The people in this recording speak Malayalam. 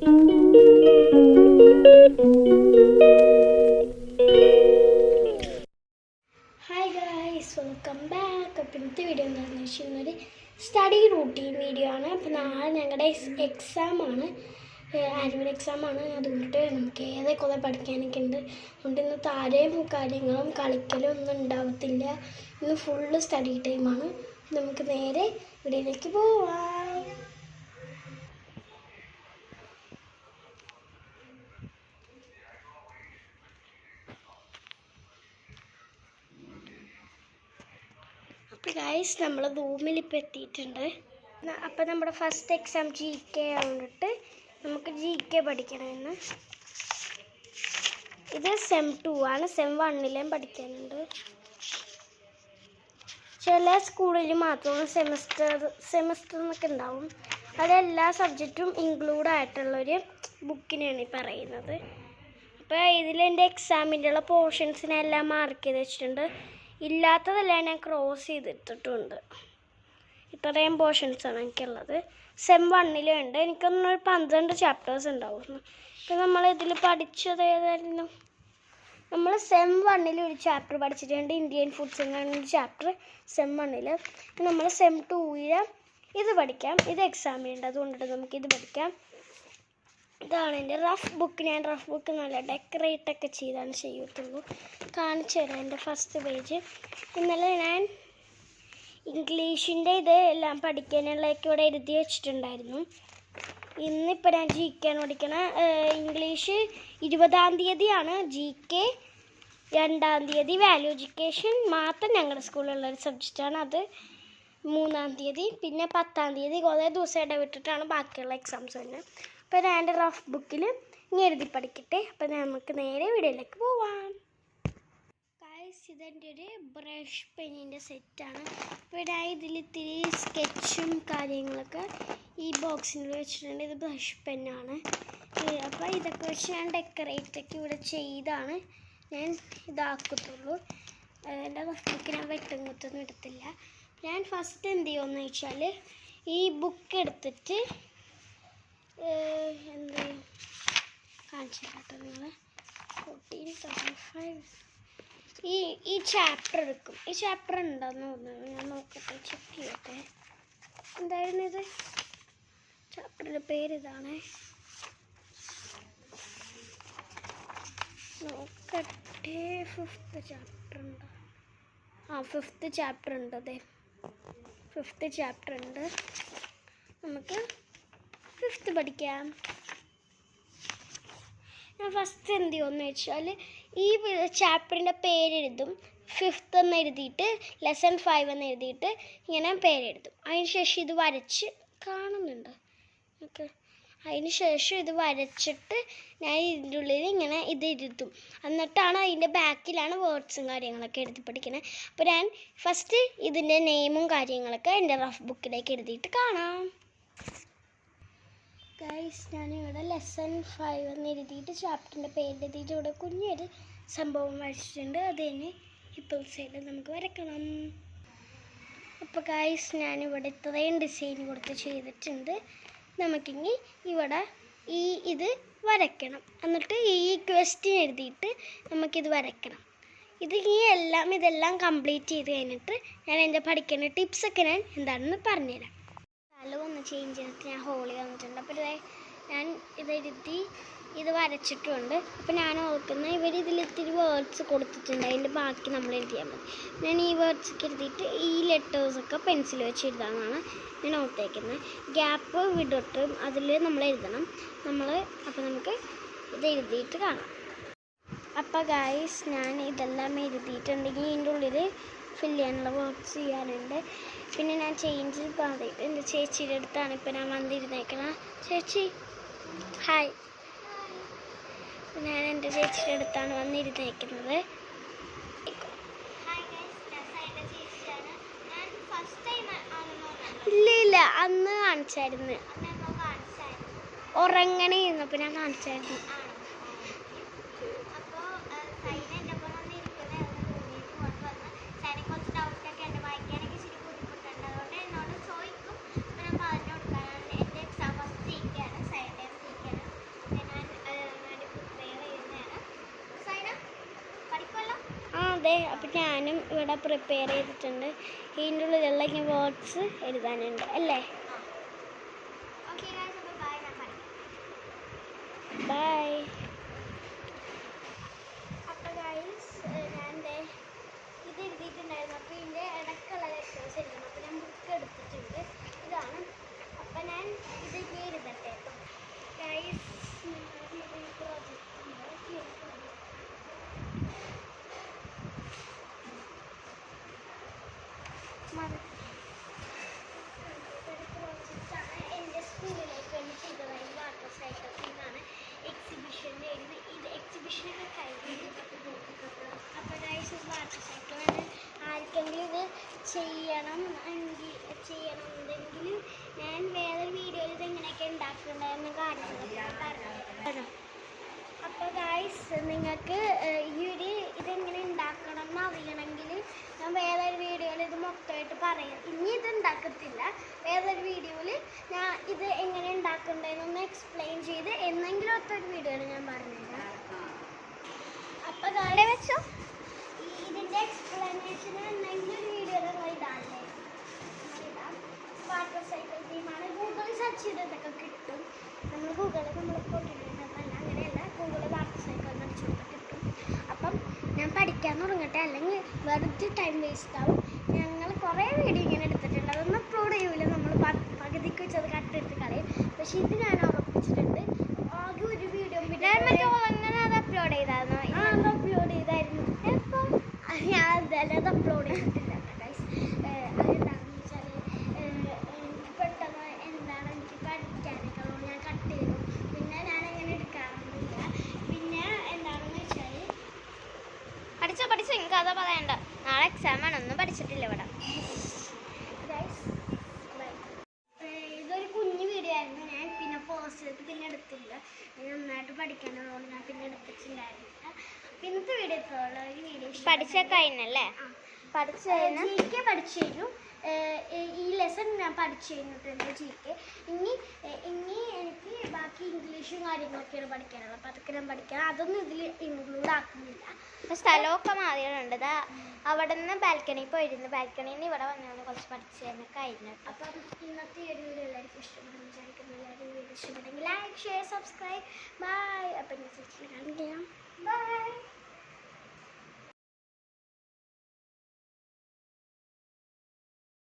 Hi guys, welcome back. അപ്പോൾ ഇന്നത്തെ വീഡിയോ എന്താണെന്ന് വെച്ചാൽ സ്റ്റഡി റൂട്ടീൻ വീഡിയോ ആണ്. അപ്പോൾ നാളെ ഞങ്ങളുടെ എക്സാമാണ്, ആനുവൽ എക്സാമാണ്. അതുകൊണ്ടിട്ട് നമുക്ക് ഏതൊക്കെ പഠിക്കാനൊക്കെ ഉണ്ട്. അതുകൊണ്ട് ഇന്ന് താരയും കാര്യങ്ങളും കളിക്കലും ഒന്നും ഉണ്ടാവത്തില്ല. ഇന്ന് ഫുള്ള് സ്റ്റഡി ടൈമാണ്. നമുക്ക് നേരെ വീഡിയോയിലേക്ക് പോവാം. അപ്പോൾ ഗൈസ്, നമ്മൾ റൂമിൽ ഇപ്പോൾ എത്തിയിട്ടുണ്ട്. അപ്പോൾ നമ്മുടെ ഫസ്റ്റ് എക്സാം GK ആവുന്നിട്ട് നമുക്ക് GK പഠിക്കണമെന്ന്. ഇത് സെം 2 ആണ്. സെം 1 പഠിക്കാനുണ്ട്. ചില സ്കൂളിൽ മാത്രമാണ് സെമസ്റ്റർ എന്നൊക്കെ ഉണ്ടാവും. അതെല്ലാ സബ്ജക്റ്റും ഇൻക്ലൂഡ് ആയിട്ടുള്ളൊരു ബുക്കിനെയാണ് ഈ പറയുന്നത്. അപ്പോൾ ഇതിലെൻ്റെ എക്സാമിൻ്റെ ഉള്ള പോർഷൻസിനെല്ലാം മാർക്ക് ചെയ്ത് വെച്ചിട്ടുണ്ട്. ഇല്ലാത്തതെല്ലാം ഞാൻ ക്രോസ് ചെയ്തിട്ടിട്ടുണ്ട്. ഇത്രയും പോർഷൻസാണ് എനിക്കുള്ളത്. സെം 1 ഉണ്ട്. എനിക്കൊന്നൊരു 12 ചാപ്റ്റേഴ്സ് ഉണ്ടാവുന്നു. ഇപ്പം നമ്മളിതിൽ പഠിച്ചത് ഏതായിരുന്നു? നമ്മൾ സെം 1 ഒരു ചാപ്റ്റർ പഠിച്ചിട്ടുണ്ട്, ഇന്ത്യൻ ഫുഡ്സ് എന്നാണ് ഒരു ചാപ്റ്റർ സെം 1. നമ്മൾ സെം 2 ഇത് പഠിക്കാം. ഇത് എക്സാമിനുണ്ട്, അതുകൊണ്ടിട്ട് നമുക്കിത് പഠിക്കാം. ഇതാണ് എൻ്റെ റഫ് ബുക്ക്. ഞാൻ റഫ് ബുക്ക് നല്ല ഡെക്കറേറ്റൊക്കെ ചെയ്താണ് ചെയ്യത്തുള്ളൂ. കാണിച്ചു തരാം എൻ്റെ ഫസ്റ്റ് പേജ്. ഇന്നലെ ഞാൻ ഇംഗ്ലീഷിൻ്റെ ഇത് എല്ലാം പഠിക്കാനുള്ളതൊക്കെ ഇവിടെ എഴുതി വെച്ചിട്ടുണ്ടായിരുന്നു. ഇന്നിപ്പോൾ ഞാൻ GK ആണ് പഠിക്കണ. ഇംഗ്ലീഷ് 20-ാം തീയതിയാണ് GK, 2-ാം തീയതി വാല്യൂ എഡ്യൂക്കേഷൻ മാത്രം ഞങ്ങളുടെ സ്കൂളിലുള്ളൊരു സബ്ജക്റ്റാണ്. അത് 3-ാം തീയതി. പിന്നെ 10-ാം തീയതി കുറേ ദിവസം ഇടവിട്ടിട്ടാണ് ബാക്കിയുള്ള എക്സാംസ് തന്നെ. അപ്പോൾ ഞാൻ എൻ്റെ റഫ് ബുക്കിൽ ഇങ്ങനെ എഴുതി പഠിക്കട്ടെ. അപ്പോൾ നമുക്ക് നേരെ വീഡിയോയിലേക്ക് പോവാം. ഗൈസ്, ഇതെൻ്റെ ഒരു ബ്രഷ് പെന്നിൻ്റെ സെറ്റാണ്. അപ്പോൾ ഞാൻ ഇതിലിത്തിരി സ്കെച്ചും കാര്യങ്ങളൊക്കെ ഈ ബോക്സിൽ വെച്ചിട്ടുണ്ട്. ഇത് ബ്രഷ് പെന്നാണ്. അപ്പോൾ ഇതൊക്കെ വെച്ച് ഞാൻ ഡെക്കറേറ്റൊക്കെ ഇവിടെ ചെയ്താണ് ഞാൻ ഇതാക്കത്തുള്ളൂ. എൻ്റെ റഫ് ബുക്ക് ഞാൻ വെട്ടും കുത്തൊന്നും എടുത്തില്ല. ഞാൻ ഫസ്റ്റ് എന്ത് ചെയ്യുമെന്ന് വെച്ചാൽ ഈ ബുക്ക് എടുത്തിട്ട് എന്ത് കാണിച്ചു കേട്ടോ നിങ്ങൾ. 1435 ഈ ചാപ്റ്റർ എടുക്കും. ഈ ചാപ്റ്റർ ഉണ്ടെന്ന് തോന്നുന്നു. ഞാൻ നോക്കട്ടെ, ചെക്ക് ചെയ്യട്ടെ. എന്തായിരുന്നു ഇത്? ചാപ്റ്ററിൻ്റെ പേര് ഇതാണ്. നോക്കട്ടെ, 5th ചാപ്റ്റർ ഉണ്ടോ? 5th ചാപ്റ്റർ ഉണ്ട്. അതെ, 5th ചാപ്റ്റർ ഉണ്ട്. നമുക്ക് 5th പഠിക്കാം. ഞാൻ ഫസ്റ്റ് എന്ത് ചെയ്യുമെന്ന് വെച്ചാൽ ഈ ചാപ്റ്ററിൻ്റെ പേരെഴുതും. 5th എന്ന് എഴുതിയിട്ട് ലെസൺ 5 എന്ന് എഴുതിയിട്ട് ഇങ്ങനെ പേരെഴുതും. അതിന് ശേഷം ഇത് വരച്ച് കാണുന്നുണ്ട് ഓക്കെ. അതിന് ശേഷം ഇത് വരച്ചിട്ട് ഞാൻ ഇതിൻ്റെ ഉള്ളിൽ ഇങ്ങനെ ഇത് എഴുതും. എന്നിട്ടാണ് അതിൻ്റെ ബാക്കിലാണ് വേർഡ്സും കാര്യങ്ങളൊക്കെ എഴുതി പഠിക്കുന്നത്. അപ്പോൾ ഞാൻ ഫസ്റ്റ് ഇതിൻ്റെ നെയിമും കാര്യങ്ങളൊക്കെ എൻ്റെ റഫ് ബുക്കിലേക്ക് എഴുതിയിട്ട് കാണാം. ഗൈസ്, ഞാനിവിടെ ലെസൺ 5 എന്ന് എഴുതിയിട്ട് ചാപ്റ്ററിൻ്റെ പേര് എഴുതിയിട്ട് ഇവിടെ കുഞ്ഞൊരു സംഭവം വരച്ചിട്ടുണ്ട്. അത് തന്നെ ഇപ്പോൾ സൈഡ് നമുക്ക് വരക്കണം. അപ്പോൾ ഗൈസ്, ഞാനിവിടെ ഇത്രയും ഡിസൈൻ കൊടുത്ത് ചെയ്തിട്ടുണ്ട്. നമുക്കിനി ഇവിടെ ഇത് വരയ്ക്കണം. എന്നിട്ട് ഈ ക്വസ്റ്റ്യൻ എഴുതിയിട്ട് നമുക്കിത് വരയ്ക്കണം. ഇതെല്ലാം കംപ്ലീറ്റ് ചെയ്ത് കഴിഞ്ഞിട്ട് ഞാൻ എൻ്റെ പഠിക്കേണ്ട ടിപ്സൊക്കെ ഞാൻ എന്താണെന്ന് പറഞ്ഞുതരാം. സ്ഥലം ഒന്ന് ചേഞ്ച് ചെയ്തിട്ട് ഞാൻ ഹോളി വന്നിട്ടുണ്ട്. അപ്പോൾ ഞാൻ ഇതെഴുതി ഇത് വരച്ചിട്ടുണ്ട്. അപ്പോൾ ഞാൻ ഓർക്കുന്നത് ഇതിലിത്തിരി വേർഡ്സ് കൊടുത്തിട്ടുണ്ട്. അതിൻ്റെ ബാക്കി നമ്മൾ എഴുതിയാൽ മതി. ഞാൻ ഈ വേർഡ്സൊക്കെ എഴുതിയിട്ട് ഈ ലെറ്റേഴ്സൊക്കെ പെൻസിൽ വെച്ച് എഴുതാമെന്നാണ് ഞാൻ ഓർത്തേക്കുന്നത്. ഗ്യാപ്പ് വിടട്ട് അതിൽ നമ്മൾ എഴുതണം. അപ്പോൾ നമുക്ക് ഇത് എഴുതിയിട്ട് കാണാം. അപ്പോൾ ഗൈസ്, ഞാൻ ഇതെല്ലാം എഴുതിയിട്ടുണ്ടെങ്കിൽ ഇതിൻ്റെ ഉള്ളിൽ ഫില്ല് ചെയ്യാനുള്ള വർക്ക്സ് ചെയ്യാനുണ്ട്. പിന്നെ ഞാൻ ചേഞ്ച് പറഞ്ഞിട്ട് എൻ്റെ ചേച്ചിയുടെ അടുത്താണ് ഇപ്പോൾ ഞാൻ വന്നിരുന്നേക്കണം. ചേച്ചി ഹായ്. ഞാൻ എൻ്റെ ചേച്ചിയുടെ അടുത്താണ് വന്നിരുന്നേക്കുന്നത്. ഇല്ല, അന്ന് കാണിച്ചായിരുന്നു. ഉറങ്ങണേ ഇരുന്നപ്പോൾ ഞാൻ കാണിച്ചായിരുന്നു. ഇവിടെ പ്രിപ്പയർ ചെയ്തിട്ടുണ്ട്. ഇതിൻ്റെ ഉള്ളിലുള്ള ഇങ്ങനെ വേർഡ്സ് എഴുതാനുണ്ട് അല്ലേ? ബൈ. അപ്പോൾ ഗൈസ് ഞാൻ ഇത് എഴുതിയിട്ടുണ്ടായിരുന്നു. അപ്പോൾ ഇതിൻ്റെ ഇടയ്ക്കുള്ള ലെറ്റേഴ്സ് എഴുതണം. അപ്പോൾ ഞാൻ ബുക്ക് എടുത്തിട്ടുണ്ട്. ഇതാണ്. അപ്പോൾ ഞാൻ ഇത് എഴുതട്ടെ കേട്ടോ ഗൈസ്. എൻ്റെ സ്കൂളിലേക്ക് വേണ്ടി ചെയ്തതായി വാട്ടർ സൈക്കിൾസിനാണ് എക്സിബിഷൻ്റെ ഇത് എക്സിബിഷനൊക്കെ കഴിഞ്ഞു. അപ്പോൾ ഗൈസ് വാട്ടർ സൈക്കിളാണ്. ആർക്കെങ്കിലും ഇത് ചെയ്യണമെന്നുണ്ടെങ്കിൽ ഞാൻ വേറൊരു വീഡിയോയിൽ ഇത് എങ്ങനെയൊക്കെ ഉണ്ടാക്കുന്നുണ്ടായിരുന്ന കാര്യങ്ങളൊക്കെ പറഞ്ഞു. അപ്പോൾ ഗൈസ് നിങ്ങൾക്ക് ഇതെങ്ങനെ ഉണ്ടാക്കണം എന്ന് അറിയണമെങ്കിൽ ഞാൻ വേറൊരു വീഡിയോയിൽ ഇത് മൊത്തമായിട്ട് പറയാം. ഇനി ഇത് ഉണ്ടാക്കത്തില്ല. വേറൊരു വീഡിയോയിൽ ഞാൻ ഇത് എങ്ങനെ ഉണ്ടാക്കണ്ടെന്നൊന്ന് എക്സ്പ്ലെയിൻ ചെയ്ത് എന്നെങ്കിലും ഒത്തൊരു വീഡിയോയിൽ ഞാൻ പറഞ്ഞുതരാം. അപ്പോൾ ഗൈസ് വെച്ചോ ഇതിൻ്റെ എക്സ്പ്ലനേഷൻ എന്തെങ്കിലും ഒരു വീഡിയോയിൽ ഇടാല്ലേ? Water cycle തീമാണ്. ഗൂഗിളിൽ സെർച്ച് ചെയ്ത് ഇതൊക്കെ കിട്ടും. നമ്മൾ പോയിട്ടുണ്ടെന്നല്ല, അങ്ങനെയല്ല. ഗൂഗിളിൽ വാട്ടർ സൈക്കിൾ എന്ന് അടിച്ചു കൊടുത്താൽ കിട്ടും. അപ്പം ഞാൻ പഠിക്കാൻ തുടങ്ങട്ടെ, അല്ലെങ്കിൽ വെറുതെ ടൈം വേസ്റ്റ് ആവും. ഞങ്ങൾ കുറേ വീഡിയോ ഇങ്ങനെ എടുത്തിട്ടുണ്ട്. അതൊന്നും അപ്ലോഡ് ചെയ്യൂല. നമ്മൾ പകുതിക്ക് വെച്ചത് കട്ടെടുത്ത് കളയും. പക്ഷെ ഇത് ഞാൻ ഉറപ്പിച്ചിട്ടുണ്ട്. ആകെ ഒരു വീഡിയോ അങ്ങനെ അത് അപ്ലോഡ് ചെയ്തായിരുന്നു. അത് അപ്ലോഡ് ചെയ്തായിരുന്നു. എപ്പോൾ ഞാൻ അത് അപ്ലോഡ് ചെയ്തിട്ടില്ല ഗൈസ്. അതെന്താണെന്ന് വെച്ചാൽ എനിക്ക് പെട്ടെന്ന് എന്താണ് എനിക്ക് പഠിക്കാനൊക്കെ ഉള്ളത് ഞാൻ കട്ട് ചെയ്തു. പിന്നെ ഞാനങ്ങനെ എടുക്കാറൊന്നുമില്ല. പിന്നെ എന്താണെന്ന് വെച്ചാൽ പഠിച്ചോ എനിക്ക് അതാ പറയണ്ട. നാളെ എക്സാം ആണ്. ഒന്നും പഠിച്ചിട്ടില്ല ഇവിടെ ഗൈസ്. ഇതൊരു കുഞ്ഞു വീഡിയോ ആയിരുന്നു. ഞാൻ പിന്നെ പോസ്റ്റ് ചെയ്ത് പിന്നെ എടുത്തില്ല. നന്നായിട്ട് പഠിക്കാനുള്ളതുകൊണ്ട് ഞാൻ പിന്നെ എടുത്തിട്ടുണ്ടായിരുന്നില്ല. പിന്നത്തെ വീഡിയോ ഇത്രയുള്ള ഒരു വീഡിയോ പഠിച്ചൊക്കെ കഴിഞ്ഞല്ലേ? പഠിച്ചു കഴിഞ്ഞു. ഈ ലെസൺ ഞാൻ പഠിച്ചു കഴിഞ്ഞിട്ടുണ്ട് GK. ഇനി എനിക്ക് ബാക്കി ഇംഗ്ലീഷും കാര്യങ്ങളൊക്കെയാണ് പഠിക്കാനുള്ളത്. അപ്പോൾ അതൊക്കെ ഞാൻ പഠിക്കണം. അതൊന്നും ഇതിൽ ഇൻക്ലൂഡ് ആക്കുന്നില്ല. സ്ഥലമൊക്കെ മാറിയിട്ടുണ്ട്. അവിടെ നിന്ന് ബാൽക്കണിയിൽ പോയിരുന്നു. ബാൽക്കണിയിൽ നിന്ന് ഇവിടെ വന്നു കുറച്ച് പഠിച്ചു തന്നെ കഴിഞ്ഞു. അപ്പം ഇന്നത്തെ ഒരു വീഡിയോ എല്ലാവർക്കും ഇഷ്ടപ്പെടുന്നു വിചാരിക്കുന്നു. എല്ലാവരും വീഡിയോ ഇഷ്ടപ്പെട്ടെങ്കിൽ ലൈക്ക്, ഷെയർ, സബ്സ്ക്രൈബ്. ബൈ. അപ്പം ഞാൻ കാണിക്കാം. ബൈ.